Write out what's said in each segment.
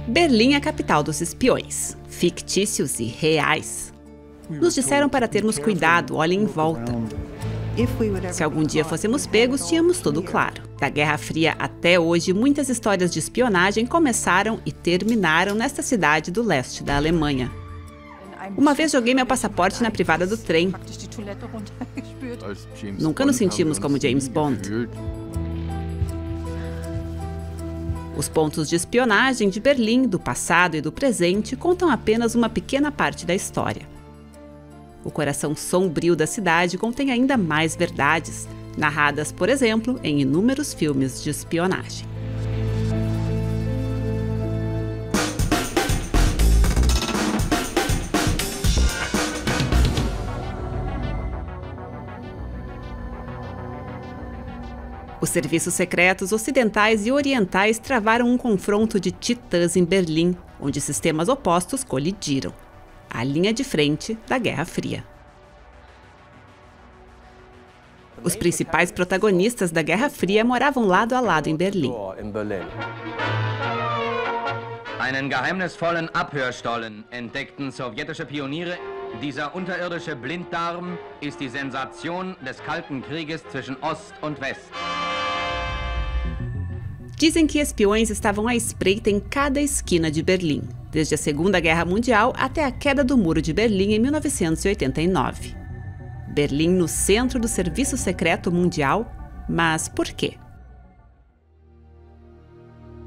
Berlim é a capital dos espiões, fictícios e reais. Nos disseram para termos cuidado, olhem em volta. Se algum dia fôssemos pegos, tínhamos tudo claro. Da Guerra Fria até hoje, muitas histórias de espionagem começaram e terminaram nesta cidade do leste da Alemanha. Uma vez joguei meu passaporte na privada do trem. Nunca nos sentimos como James Bond. Os pontos de espionagem de Berlim, do passado e do presente, contam apenas uma pequena parte da história. O coração sombrio da cidade contém ainda mais verdades, narradas, por exemplo, em inúmeros filmes de espionagem. Os serviços secretos ocidentais e orientais travaram um confronto de titãs em Berlim, onde sistemas opostos colidiram. A linha de frente da Guerra Fria. Os principais protagonistas da Guerra Fria moravam lado a lado em Berlim. Einen geheimnisvollen Abhörstollen entdeckten sowjetische Pioniere. Dieser unterirdische Blinddarm ist die Sensation des Kalten Krieges zwischen Ost und West. Dizem que espiões estavam à espreita em cada esquina de Berlim, desde a Segunda Guerra Mundial até a queda do Muro de Berlim em 1989. Berlim no centro do Serviço Secreto Mundial, mas por quê?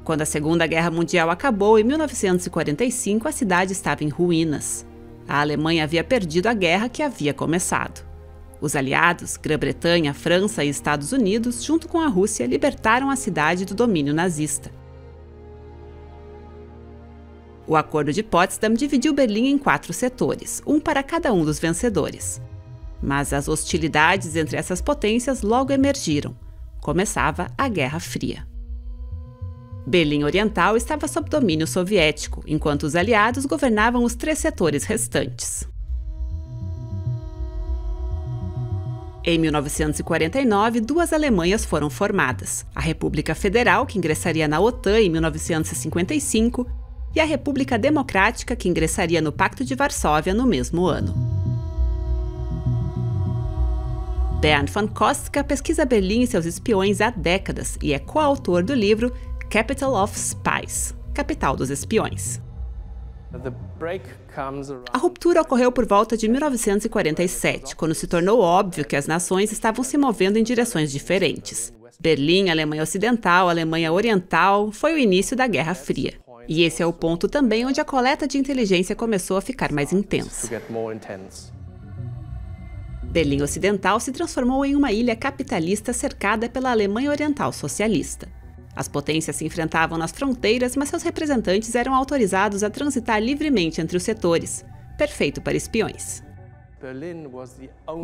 Quando a Segunda Guerra Mundial acabou em 1945, a cidade estava em ruínas. A Alemanha havia perdido a guerra que havia começado. Os aliados, Grã-Bretanha, França e Estados Unidos, junto com a Rússia, libertaram a cidade do domínio nazista. O Acordo de Potsdam dividiu Berlim em 4 setores, um para cada um dos vencedores. Mas as hostilidades entre essas potências logo emergiram. Começava a Guerra Fria. Berlim Oriental estava sob domínio soviético, enquanto os aliados governavam os 3 setores restantes. Em 1949, 2 Alemanhas foram formadas, a República Federal, que ingressaria na OTAN em 1955, e a República Democrática, que ingressaria no Pacto de Varsóvia no mesmo ano. Bernd von Kostka pesquisa Berlim e seus espiões há décadas e é coautor do livro Capital of Spies, Capital dos Espiões. A ruptura ocorreu por volta de 1947, quando se tornou óbvio que as nações estavam se movendo em direções diferentes. Berlim, Alemanha Ocidental, Alemanha Oriental, foi o início da Guerra Fria. E esse é o ponto também onde a coleta de inteligência começou a ficar mais intensa. Berlim Ocidental se transformou em uma ilha capitalista cercada pela Alemanha Oriental socialista. As potências se enfrentavam nas fronteiras, mas seus representantes eram autorizados a transitar livremente entre os setores, perfeito para espiões.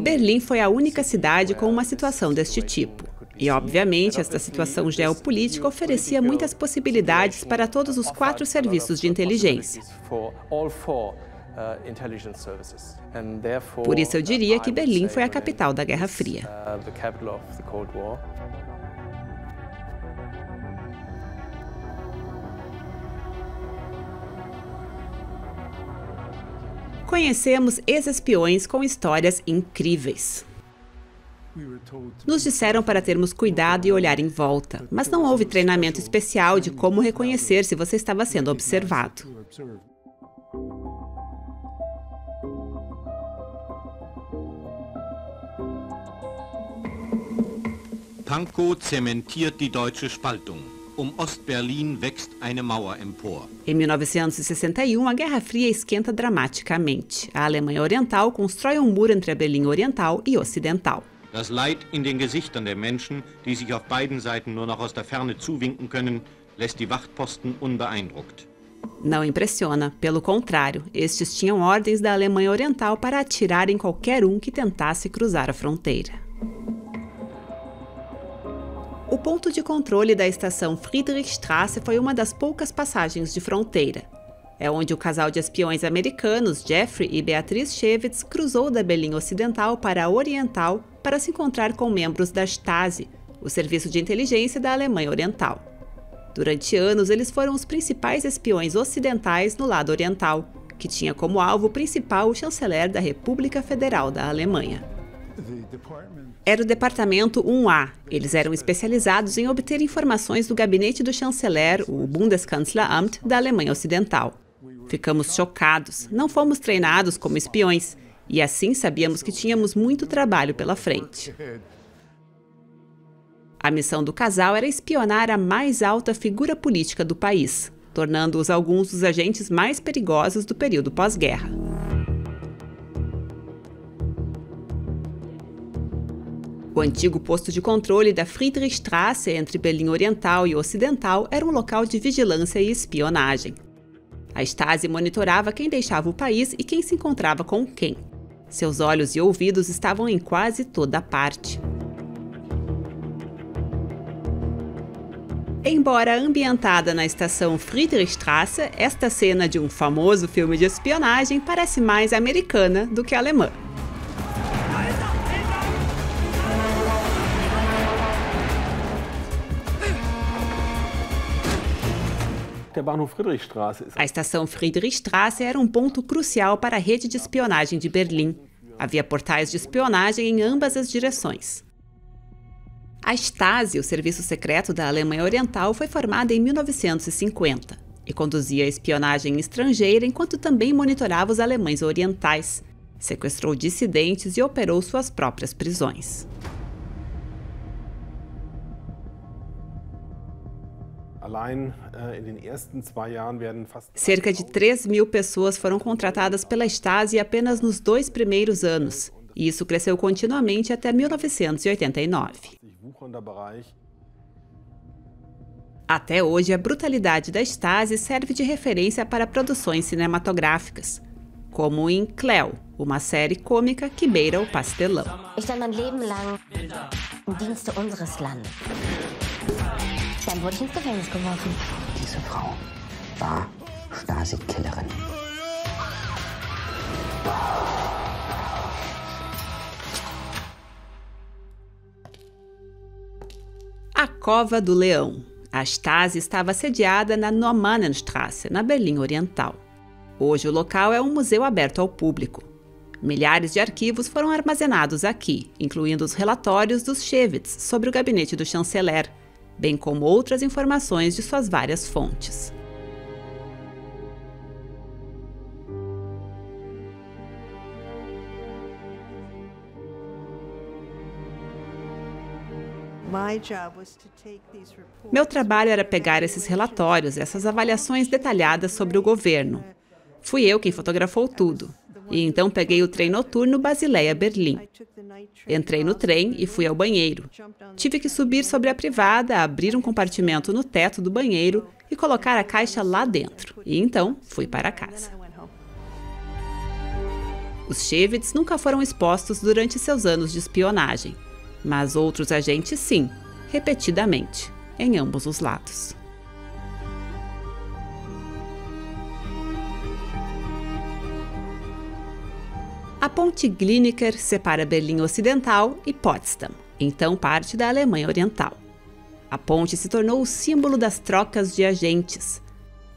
Berlim foi a única cidade com uma situação deste tipo. E, obviamente, esta situação geopolítica oferecia muitas possibilidades para todos os 4 serviços de inteligência. Por isso eu diria que Berlim foi a capital da Guerra Fria. Conhecemos ex-espiões com histórias incríveis. Nos disseram para termos cuidado e olhar em volta, mas não houve treinamento especial de como reconhecer se você estava sendo observado. Pankow zementiert die deutsche Spaltung. Ost-Berlin wächst eine Mauer empor. Em 1961, a Guerra Fria esquenta dramaticamente. A Alemanha Oriental constrói um muro entre a Berlim Oriental e Ocidental. Das Leid in den Gesichtern der Menschen, die sich auf beiden Seiten nur noch aus der Ferne zuwinken können, lässt die Wachtposten unbeeindruckt. Não impressiona, pelo contrário, estes tinham ordens da Alemanha Oriental para atirar em qualquer um que tentasse cruzar a fronteira. O ponto de controle da estação Friedrichstraße foi uma das poucas passagens de fronteira. É onde o casal de espiões americanos, Jeffrey e Beatrice Chevitz, cruzou da Berlim Ocidental para a Oriental para se encontrar com membros da Stasi, o serviço de inteligência da Alemanha Oriental. Durante anos, eles foram os principais espiões ocidentais no lado oriental, que tinha como alvo principal o chanceler da República Federal da Alemanha. Era o Departamento 1A. Eles eram especializados em obter informações do gabinete do chanceler, o Bundeskanzleramt, da Alemanha Ocidental. Ficamos chocados, não fomos treinados como espiões, e assim sabíamos que tínhamos muito trabalho pela frente. A missão do casal era espionar a mais alta figura política do país, tornando-os alguns dos agentes mais perigosos do período pós-guerra. O antigo posto de controle da Friedrichstraße, entre Berlim Oriental e Ocidental, era um local de vigilância e espionagem. A Stasi monitorava quem deixava o país e quem se encontrava com quem. Seus olhos e ouvidos estavam em quase toda parte. Embora ambientada na estação Friedrichstraße, esta cena de um famoso filme de espionagem parece mais americana do que alemã. A estação Friedrichstraße era um ponto crucial para a rede de espionagem de Berlim. Havia portais de espionagem em ambas as direções. A Stasi, o serviço secreto da Alemanha Oriental, foi formada em 1950 e conduzia a espionagem estrangeira enquanto também monitorava os alemães orientais, sequestrou dissidentes e operou suas próprias prisões. Cerca de 3.000 pessoas foram contratadas pela Stasi apenas nos 2 primeiros anos, e isso cresceu continuamente até 1989. Até hoje, a brutalidade da Stasi serve de referência para produções cinematográficas, como em Cleo, uma série cômica que beira o pastelão. Ich mein Leben lang im Dienste unseres Landes. Dann wurde ich ins Gefängnis geworfen. Diese Frau war Stasi-Killerin. A Cova do Leão. A Stasi estava sediada na Normannenstraße, na Berlim Oriental. Hoje o local é um museu aberto ao público. Milhares de arquivos foram armazenados aqui, incluindo os relatórios dos Chewitz sobre o gabinete do chanceler, bem como outras informações de suas várias fontes. Meu trabalho era pegar esses relatórios, essas avaliações detalhadas sobre o governo. Fui eu quem fotografou tudo. E então peguei o trem noturno Basileia-Berlim. Entrei no trem e fui ao banheiro. Tive que subir sobre a privada, abrir um compartimento no teto do banheiro e colocar a caixa lá dentro. E então fui para casa. Os Chewitz nunca foram expostos durante seus anos de espionagem, mas outros agentes sim, repetidamente, em ambos os lados. A ponte Glienicke separa Berlim Ocidental e Potsdam, então parte da Alemanha Oriental. A ponte se tornou o símbolo das trocas de agentes.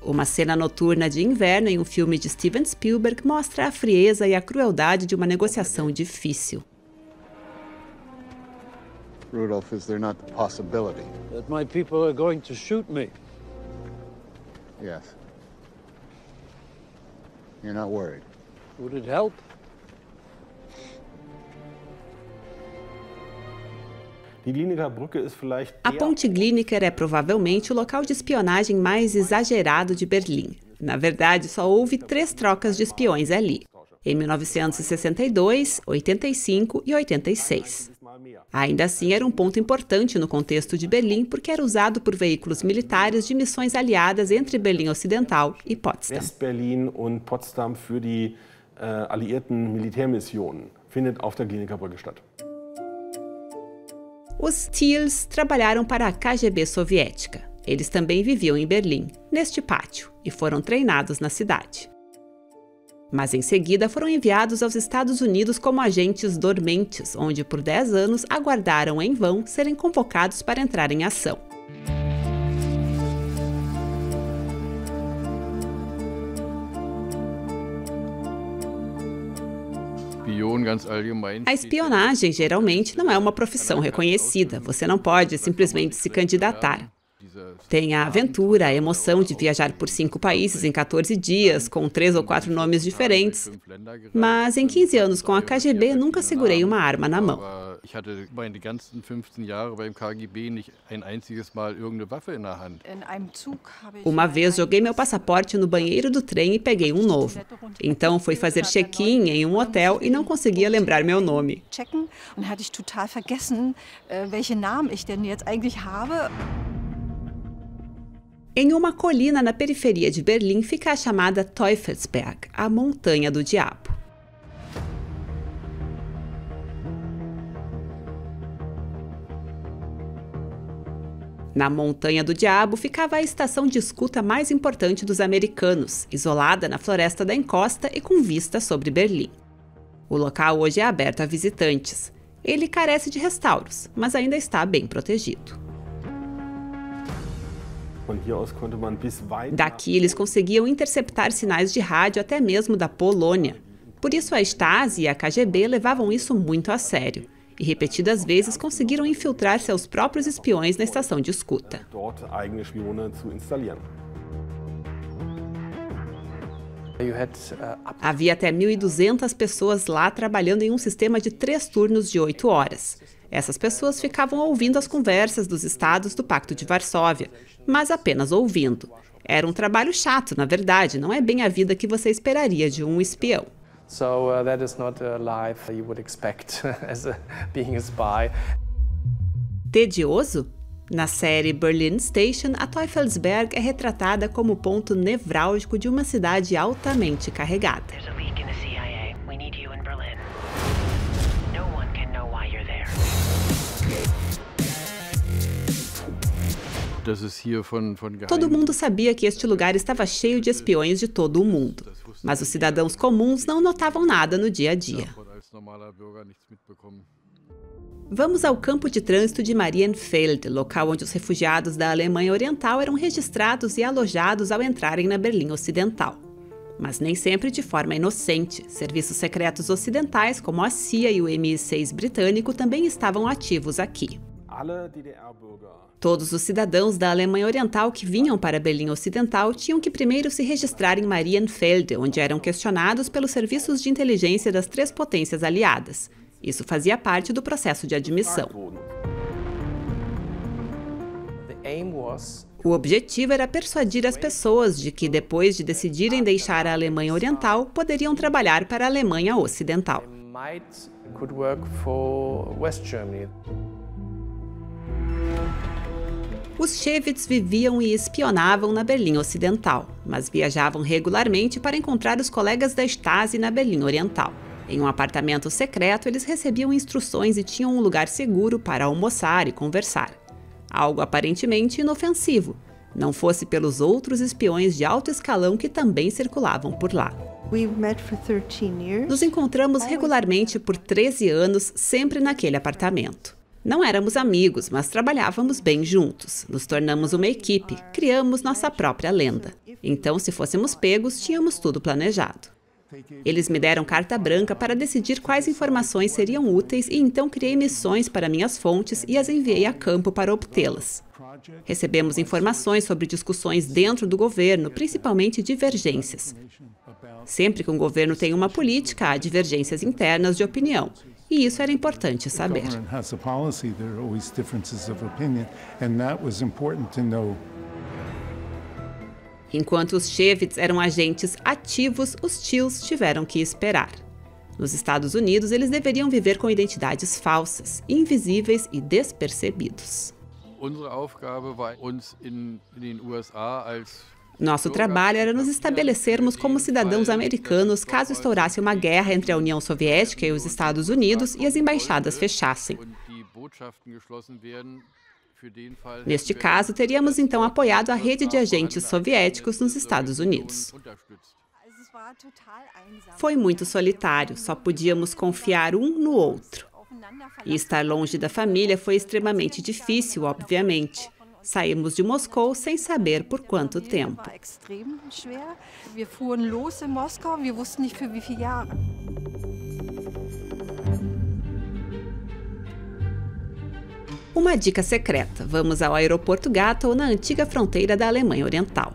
Uma cena noturna de inverno em um filme de Steven Spielberg mostra a frieza e a crueldade de uma negociação difícil. Rudolph, is there not the possibility that my people are going to shoot me? Yes. You're not worried? Would it help? A ponte Glienicke é provavelmente o local de espionagem mais exagerado de Berlim. Na verdade, só houve 3 trocas de espiões ali, em 1962, 85 e 86. Ainda assim, era um ponto importante no contexto de Berlim porque era usado por veículos militares de missões aliadas entre Berlim Ocidental e Potsdam. West-Berlin und Potsdam für die alliierten Militärmissionen findet auf der Glienicke Brücke statt. Os Thiels trabalharam para a KGB soviética. Eles também viviam em Berlim, neste pátio, e foram treinados na cidade. Mas em seguida foram enviados aos Estados Unidos como agentes dormentes, onde por 10 anos aguardaram em vão serem convocados para entrar em ação. A espionagem, geralmente, não é uma profissão reconhecida. Você não pode simplesmente se candidatar. Tem a aventura, a emoção de viajar por 5 países em 14 dias, com 3 ou 4 nomes diferentes. Mas em 15 anos com a KGB, nunca segurei uma arma na mão. Uma vez joguei meu passaporte no banheiro do trem e peguei um novo. Então fui fazer check-in em um hotel e não conseguia lembrar meu nome. Em uma colina na periferia de Berlim fica a chamada Teufelsberg, a Montanha do Diabo. Na Montanha do Diabo ficava a estação de escuta mais importante dos americanos, isolada na floresta da encosta e com vista sobre Berlim. O local hoje é aberto a visitantes. Ele carece de restauros, mas ainda está bem protegido. Daqui eles conseguiam interceptar sinais de rádio até mesmo da Polônia. Por isso a Stasi e a KGB levavam isso muito a sério e repetidas vezes conseguiram infiltrar seus próprios espiões na estação de escuta. Havia até 1.200 pessoas lá trabalhando em um sistema de 3 turnos de 8 horas. Essas pessoas ficavam ouvindo as conversas dos estados do Pacto de Varsóvia, mas apenas ouvindo. Era um trabalho chato, na verdade, não é bem a vida que você esperaria de um espião. That is not a life you would expect as being a spy. Tedioso? Na série Berlin Station, a Teufelsberg é retratada como ponto nevrálgico de uma cidade altamente carregada. Todo mundo sabia que este lugar estava cheio de espiões de todo o mundo, mas os cidadãos comuns não notavam nada no dia a dia. Vamos ao campo de trânsito de Marienfeld, local onde os refugiados da Alemanha Oriental eram registrados e alojados ao entrarem na Berlim Ocidental. Mas nem sempre de forma inocente. Serviços secretos ocidentais, como a CIA e o MI6 britânico, também estavam ativos aqui. Todos os cidadãos da Alemanha Oriental que vinham para Berlim Ocidental tinham que primeiro se registrar em Marienfeld, onde eram questionados pelos serviços de inteligência das 3 potências aliadas. Isso fazia parte do processo de admissão. O objetivo era persuadir as pessoas de que, depois de decidirem deixar a Alemanha Oriental, poderiam trabalhar para a Alemanha Ocidental. Os Shevits viviam e espionavam na Berlim Ocidental, mas viajavam regularmente para encontrar os colegas da Stasi na Berlim Oriental. Em um apartamento secreto, eles recebiam instruções e tinham um lugar seguro para almoçar e conversar. Algo aparentemente inofensivo, não fosse pelos outros espiões de alto escalão que também circulavam por lá. Nos encontramos regularmente por 13 anos, sempre naquele apartamento. Não éramos amigos, mas trabalhávamos bem juntos. Nos tornamos uma equipe, criamos nossa própria lenda. Então, se fôssemos pegos, tínhamos tudo planejado. Eles me deram carta branca para decidir quais informações seriam úteis e então criei missões para minhas fontes e as enviei a campo para obtê-las. Recebemos informações sobre discussões dentro do governo, principalmente divergências. Sempre que um governo tem uma política, há divergências internas de opinião. E isso era importante saber. Enquanto os Shevits eram agentes ativos, os Tils tiveram que esperar. Nos Estados Unidos, eles deveriam viver com identidades falsas, invisíveis e despercebidos. Nosso trabalho era nos estabelecermos como cidadãos americanos caso estourasse uma guerra entre a União Soviética e os Estados Unidos e as embaixadas fechassem. Neste caso, teríamos então apoiado a rede de agentes soviéticos nos Estados Unidos. Foi muito solitário, só podíamos confiar um no outro. E estar longe da família foi extremamente difícil, obviamente. Saímos de Moscou sem saber por quanto tempo. Uma dica secreta: vamos ao aeroporto Gatow, na antiga fronteira da Alemanha Oriental.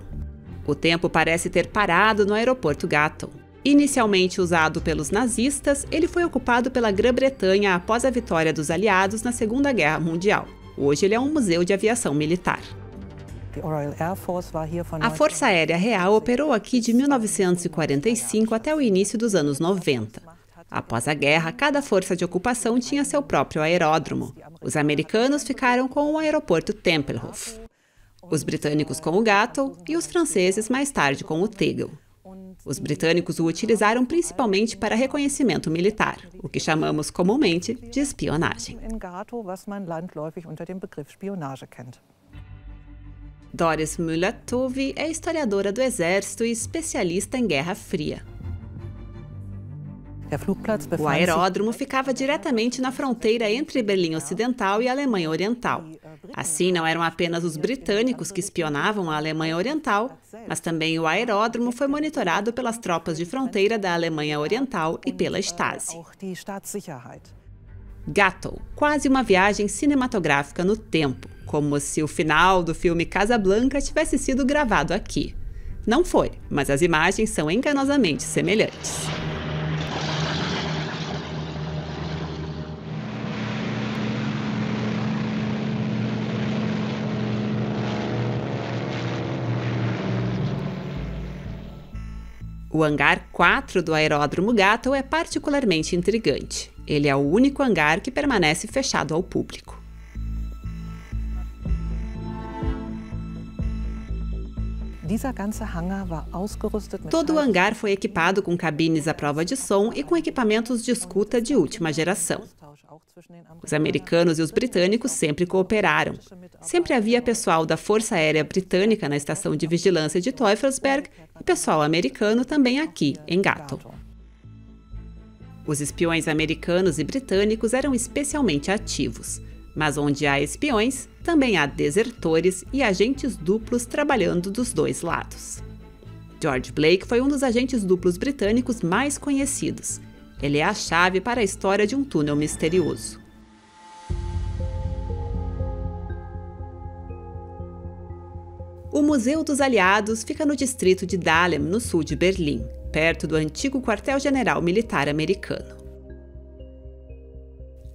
O tempo parece ter parado no aeroporto Gatow. Inicialmente usado pelos nazistas, ele foi ocupado pela Grã-Bretanha após a vitória dos aliados na Segunda Guerra Mundial. Hoje ele é um museu de aviação militar. A Força Aérea Real operou aqui de 1945 até o início dos anos 90. Após a guerra, cada força de ocupação tinha seu próprio aeródromo. Os americanos ficaram com o aeroporto Tempelhof, os britânicos com o Gatow e os franceses mais tarde com o Tegel. Os britânicos o utilizaram principalmente para reconhecimento militar, o que chamamos comumente de espionagem. Doris Müller-Tove é historiadora do Exército e especialista em Guerra Fria. O aeródromo ficava diretamente na fronteira entre Berlim Ocidental e Alemanha Oriental. Assim, não eram apenas os britânicos que espionavam a Alemanha Oriental, mas também o aeródromo foi monitorado pelas tropas de fronteira da Alemanha Oriental e pela Stasi. Gatow, quase uma viagem cinematográfica no tempo, como se o final do filme Casablanca tivesse sido gravado aqui. Não foi, mas as imagens são enganosamente semelhantes. O hangar 4 do aeródromo Gatow é particularmente intrigante. Ele é o único hangar que permanece fechado ao público. Todo o hangar foi equipado com cabines à prova de som e com equipamentos de escuta de última geração. Os americanos e os britânicos sempre cooperaram. Sempre havia pessoal da Força Aérea Britânica na estação de vigilância de Teufelsberg e pessoal americano também aqui, em Gatow. Os espiões americanos e britânicos eram especialmente ativos, mas onde há espiões, também há desertores e agentes duplos trabalhando dos dois lados. George Blake foi um dos agentes duplos britânicos mais conhecidos. Ele é a chave para a história de um túnel misterioso. O Museu dos Aliados fica no distrito de Dahlem, no sul de Berlim, perto do antigo quartel-general militar americano.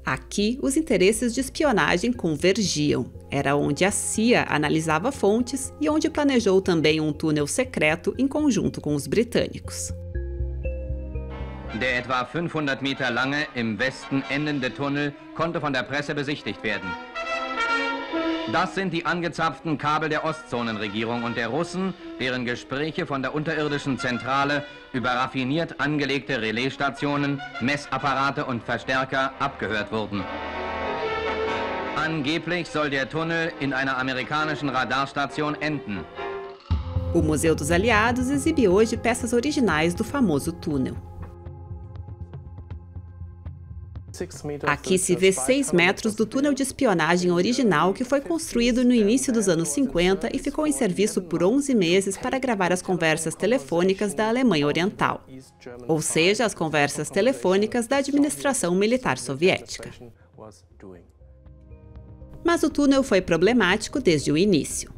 Aqui, os interesses de espionagem convergiam. Era onde a CIA analisava fontes e onde planejou também um túnel secreto em conjunto com os britânicos. Der etwa 500 Meter lange, im Westen endende Tunnel konnte von der Presse besichtigt werden. Das sind die angezapften Kabel der Ostzonenregierung und der Russen, deren Gespräche von der unterirdischen Zentrale über raffiniert angelegte Relaisstationen, Messapparate und Verstärker abgehört wurden. Angeblich soll der Tunnel in einer amerikanischen Radarstation enden. O Museu dos Aliados exibe hoje peças originais do famoso túnel. Aqui se vê 6 metros do túnel de espionagem original que foi construído no início dos anos 50 e ficou em serviço por 11 meses para gravar as conversas telefônicas da Alemanha Oriental, ou seja, as conversas telefônicas da administração militar soviética. Mas o túnel foi problemático desde o início.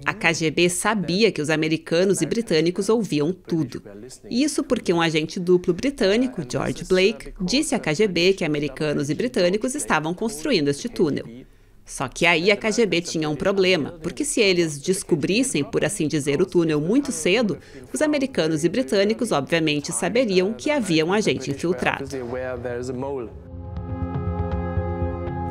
A KGB sabia que os americanos e britânicos ouviam tudo. Isso porque um agente duplo britânico, George Blake, disse à KGB que americanos e britânicos estavam construindo este túnel. Só que aí a KGB tinha um problema, porque se eles descobrissem, por assim dizer, o túnel muito cedo, os americanos e britânicos obviamente saberiam que havia um agente infiltrado.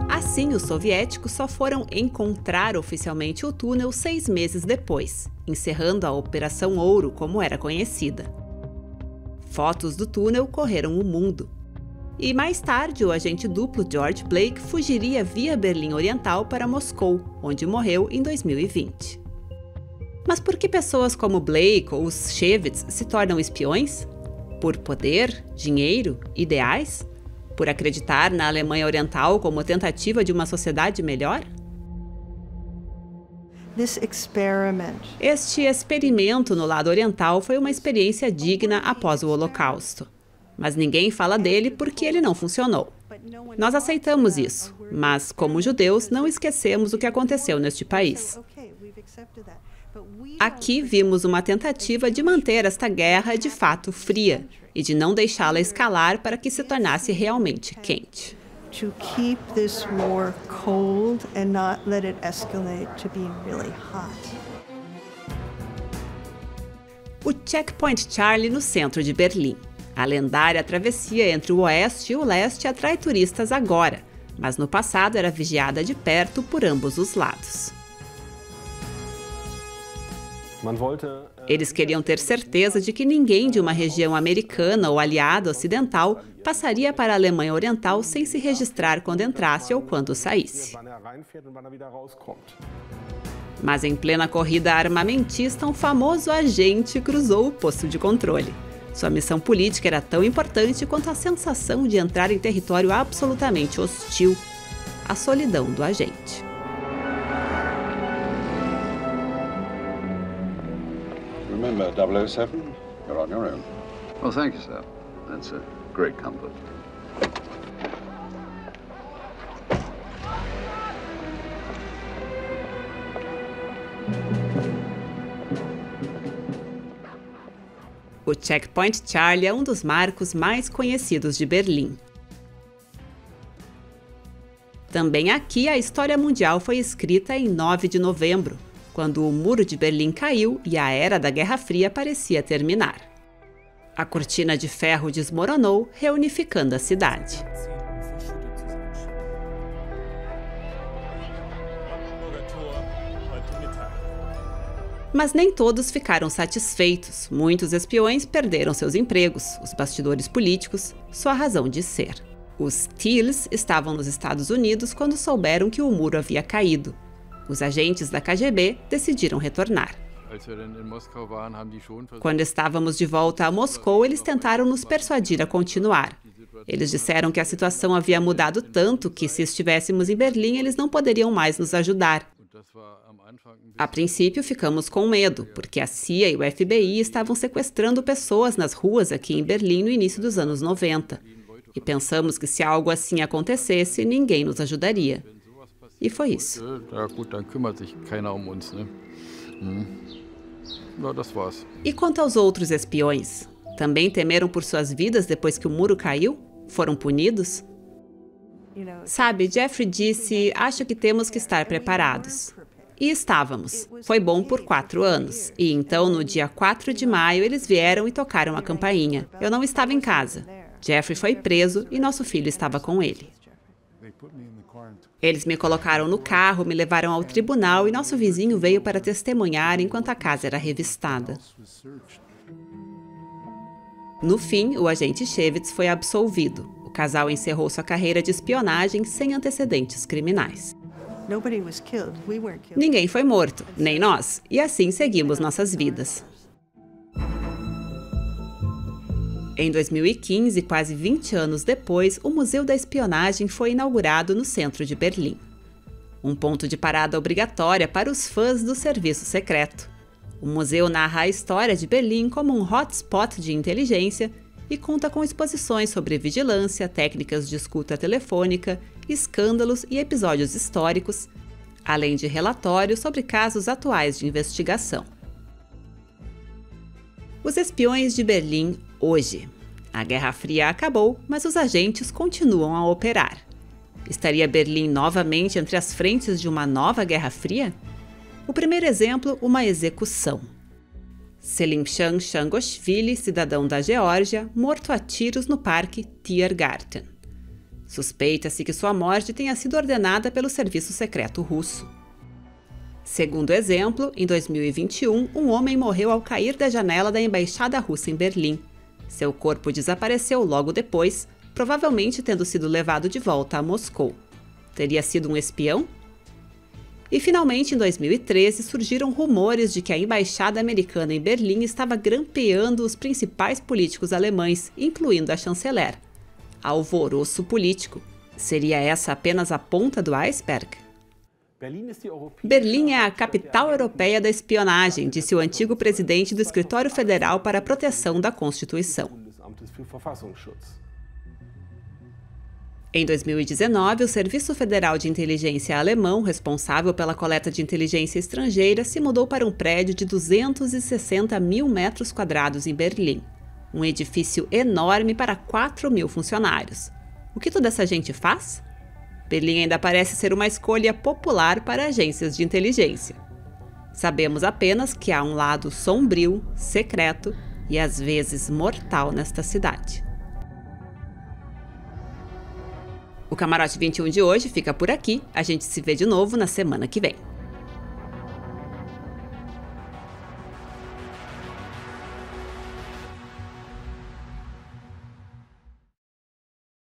Assim, os soviéticos só foram encontrar oficialmente o túnel 6 meses depois, encerrando a Operação Ouro, como era conhecida. Fotos do túnel correram o mundo. E mais tarde, o agente duplo George Blake fugiria via Berlim Oriental para Moscou, onde morreu em 2020. Mas por que pessoas como Blake ou os Shevits se tornam espiões? Por poder, dinheiro, ideais? Por acreditar na Alemanha Oriental como tentativa de uma sociedade melhor? Este experimento no lado oriental foi uma experiência digna após o Holocausto. Mas ninguém fala dele porque ele não funcionou. Nós aceitamos isso, mas, como judeus, não esquecemos o que aconteceu neste país. Aqui vimos uma tentativa de manter esta guerra de fato fria e de não deixá-la escalar para que se tornasse realmente quente. To keep this war cold and not let it escalate to being really hot. O Checkpoint Charlie no centro de Berlim. A lendária travessia entre o oeste e o leste atrai turistas agora, mas no passado era vigiada de perto por ambos os lados. Eles queriam ter certeza de que ninguém de uma região americana ou aliada ocidental passaria para a Alemanha Oriental sem se registrar quando entrasse ou quando saísse. Mas em plena corrida armamentista, um famoso agente cruzou o posto de controle. Sua missão política era tão importante quanto a sensação de entrar em território absolutamente hostil, a solidão do agente. Remember 007? You're on your own. Well, thank you, sir. That's a great comfort. O Checkpoint Charlie é um dos marcos mais conhecidos de Berlim. Também aqui a história mundial foi escrita em 9 de novembro, quando o Muro de Berlim caiu e a era da Guerra Fria parecia terminar. A cortina de ferro desmoronou, reunificando a cidade. Mas nem todos ficaram satisfeitos. Muitos espiões perderam seus empregos, os bastidores políticos, sua razão de ser. Os Thiels estavam nos Estados Unidos quando souberam que o muro havia caído. Os agentes da KGB decidiram retornar. Quando estávamos de volta a Moscou, eles tentaram nos persuadir a continuar. Eles disseram que a situação havia mudado tanto que, se estivéssemos em Berlim, eles não poderiam mais nos ajudar. A princípio, ficamos com medo, porque a CIA e o FBI estavam sequestrando pessoas nas ruas aqui em Berlim no início dos anos 90. E pensamos que se algo assim acontecesse, ninguém nos ajudaria. E foi isso. E quanto aos outros espiões? Também temeram por suas vidas depois que o muro caiu? Foram punidos? Sabe, Jeffrey disse, acho que temos que estar preparados. E estávamos. Foi bom por 4 anos. E então, no dia 4 de maio, eles vieram e tocaram a campainha. Eu não estava em casa. Jeffrey foi preso e nosso filho estava com ele. Eles me colocaram no carro, me levaram ao tribunal e nosso vizinho veio para testemunhar enquanto a casa era revistada. No fim, o agente Shevitz foi absolvido. O casal encerrou sua carreira de espionagem sem antecedentes criminais. Ninguém foi morto, nem nós, e assim seguimos nossas vidas. Em 2015, quase 20 anos depois, o Museu da Espionagem foi inaugurado no centro de Berlim. Um ponto de parada obrigatória para os fãs do serviço secreto. O museu narra a história de Berlim como um hotspot de inteligência e conta com exposições sobre vigilância, técnicas de escuta telefônica, escândalos e episódios históricos, além de relatórios sobre casos atuais de investigação. Os espiões de Berlim hoje. A Guerra Fria acabou, mas os agentes continuam a operar. Estaria Berlim novamente entre as frentes de uma nova Guerra Fria? O primeiro exemplo, uma execução. Selimchan Changoshvili, cidadão da Geórgia, morto a tiros no parque Tiergarten. Suspeita-se que sua morte tenha sido ordenada pelo serviço secreto russo. Segundo exemplo, em 2021, um homem morreu ao cair da janela da embaixada russa em Berlim. Seu corpo desapareceu logo depois, provavelmente tendo sido levado de volta a Moscou. Teria sido um espião? E finalmente, em 2013, surgiram rumores de que a embaixada americana em Berlim estava grampeando os principais políticos alemães, incluindo a chanceler. Alvoroço político. Seria essa apenas a ponta do iceberg? Berlim é a capital europeia da espionagem, disse o antigo presidente do Escritório Federal para a Proteção da Constituição. Em 2019, o Serviço Federal de Inteligência alemão, responsável pela coleta de inteligência estrangeira, se mudou para um prédio de 260 mil metros quadrados em Berlim. Um edifício enorme para 4 mil funcionários. O que toda essa gente faz? Berlim ainda parece ser uma escolha popular para agências de inteligência. Sabemos apenas que há um lado sombrio, secreto e às vezes mortal nesta cidade. O Camarote 21 de hoje fica por aqui. A gente se vê de novo na semana que vem.